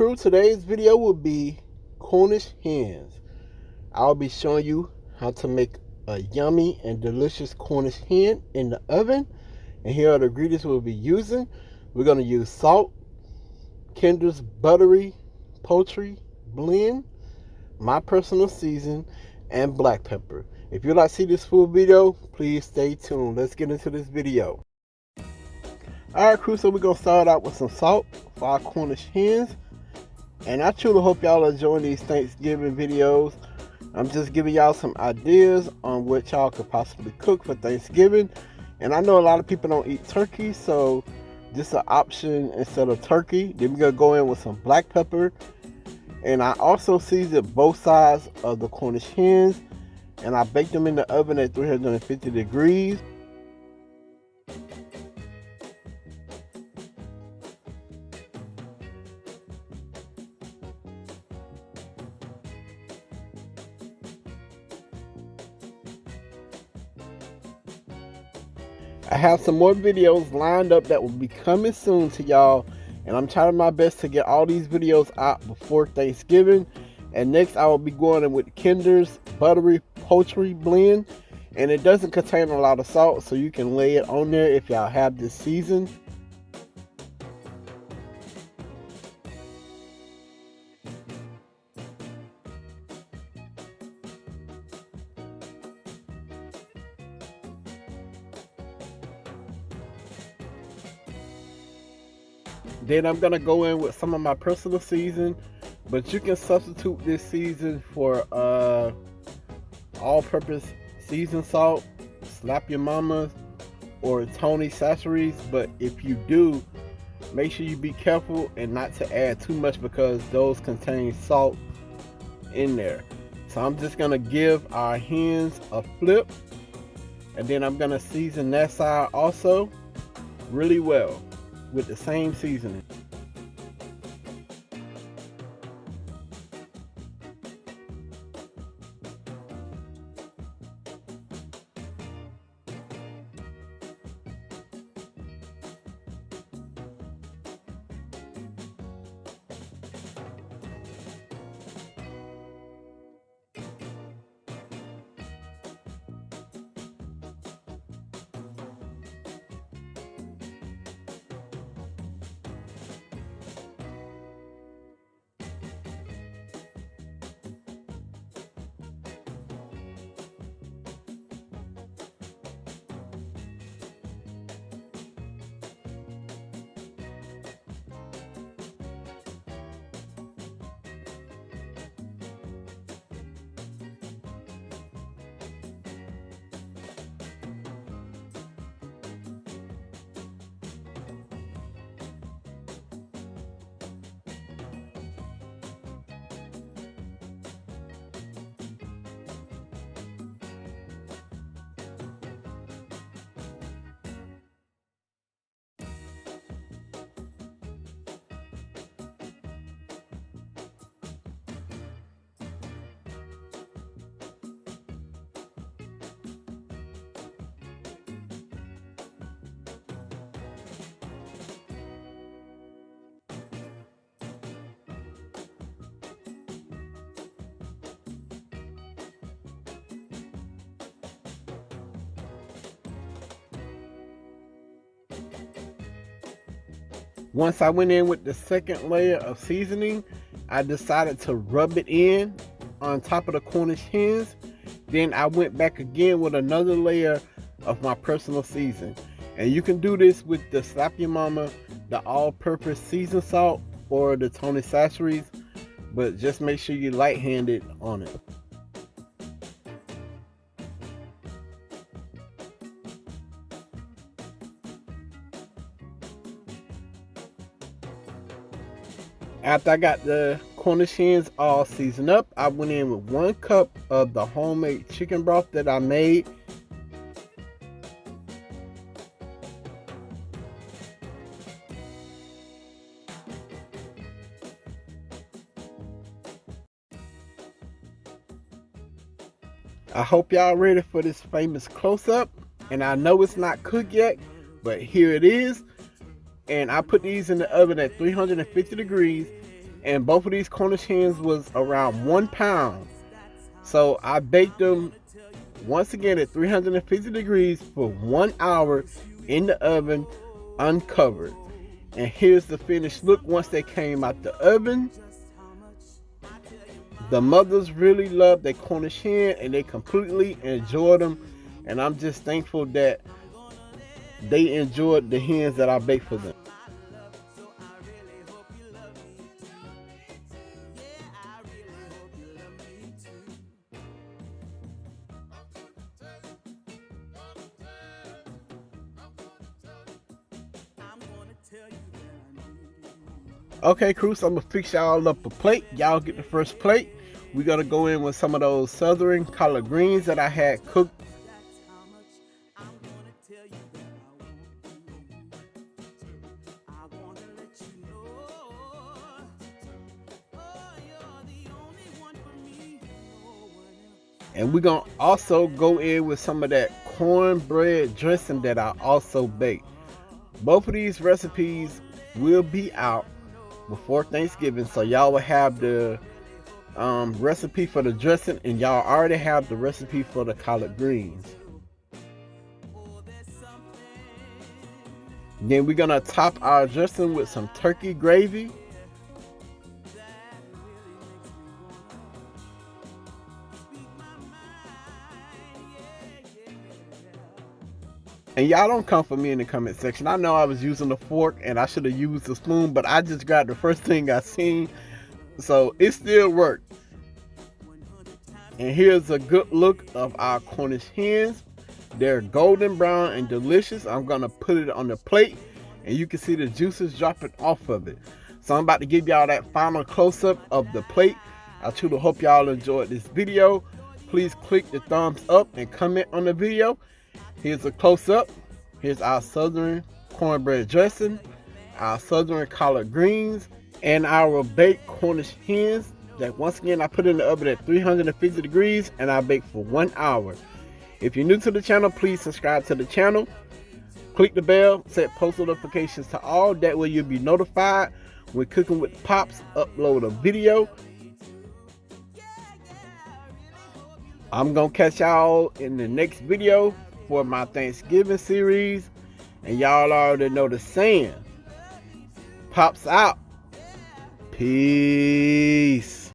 crew, today's video will be Cornish hens. I'll be showing you how to make a yummy and delicious Cornish hen in the oven. And here are the ingredients we'll be using. We're going to use salt, Kinder's buttery poultry blend, my personal season, and black pepper. If you'd like to see this full video, please stay tuned. Let's get into this video. Alright crew, so we're going to start out with some salt for our Cornish hens. And I truly hope y'all are enjoying these Thanksgiving videos. I'm just giving y'all some ideas on what y'all could possibly cook for Thanksgiving. And I know a lot of people don't eat turkey, so this is an option instead of turkey. Then we're going to go in with some black pepper. And I also seasoned both sides of the Cornish hens. And I baked them in the oven at 350 degrees. I have some more videos lined up that will be coming soon to y'all, and I'm trying my best to get all these videos out before Thanksgiving. And next I will be going in with Kinder's buttery poultry blend, and it doesn't contain a lot of salt, so you can lay it on there if y'all have this season. Then I'm going to go in with some of my personal season, but you can substitute this season for all-purpose seasoned salt, Slap Your Mama's, or Tony Chachere's. But if you do, make sure you be careful and not to add too much because those contain salt in there. So I'm just going to give our hens a flip, and then I'm going to season that side also really well with the same seasoning. Once I went in with the second layer of seasoning, I decided to rub it in on top of the Cornish hens. Then I went back again with another layer of my personal season. And you can do this with the Slap Your Mama, the all-purpose seasoned salt, or the Tony Chachere's, but just make sure you're light-handed on it. After I got the Cornish hens all seasoned up, I went in with 1 cup of the homemade chicken broth that I made. I hope y'all ready for this famous close-up. And I know it's not cooked yet, but here it is. And I put these in the oven at 350 degrees and both of these Cornish hens was around 1 pound. So I baked them once again at 350 degrees for 1 hour in the oven, uncovered. And here's the finished look once they came out the oven. The mothers really love their Cornish hen and they completely enjoyed them. And I'm just thankful that they enjoyed the hens that I baked for them. Okay, crew, so I'm gonna fix y'all up a plate. Y'all get the first plate. We're gonna go in with some of those southern collard greens that I had cooked. And we're gonna also go in with some of that cornbread dressing that I also baked. Both of these recipes will be out before Thanksgiving, so y'all will have the recipe for the dressing, and y'all already have the recipe for the collard greens. Then we're gonna top our dressing with some turkey gravy. And y'all don't come for me in the comment section. I know I was using a fork and I should have used a spoon, but I just grabbed the first thing I seen. So it still worked. And here's a good look of our Cornish hens. They're golden brown and delicious. I'm gonna put it on the plate and you can see the juices dropping off of it. So I'm about to give y'all that final close-up of the plate. I truly hope y'all enjoyed this video. Please click the thumbs up and comment on the video. Here's a close-up. Here's our southern cornbread dressing, our southern collard greens, and our baked Cornish hens that once again I put in the oven at 350 degrees and I baked for 1 hour. If you're new to the channel, please subscribe to the channel. Click the bell, set post notifications to all. That way you'll be notified when Cooking with Pops upload a video. I'm gonna catch y'all in the next video for my Thanksgiving series, and y'all already know the saying. Pops out. Peace.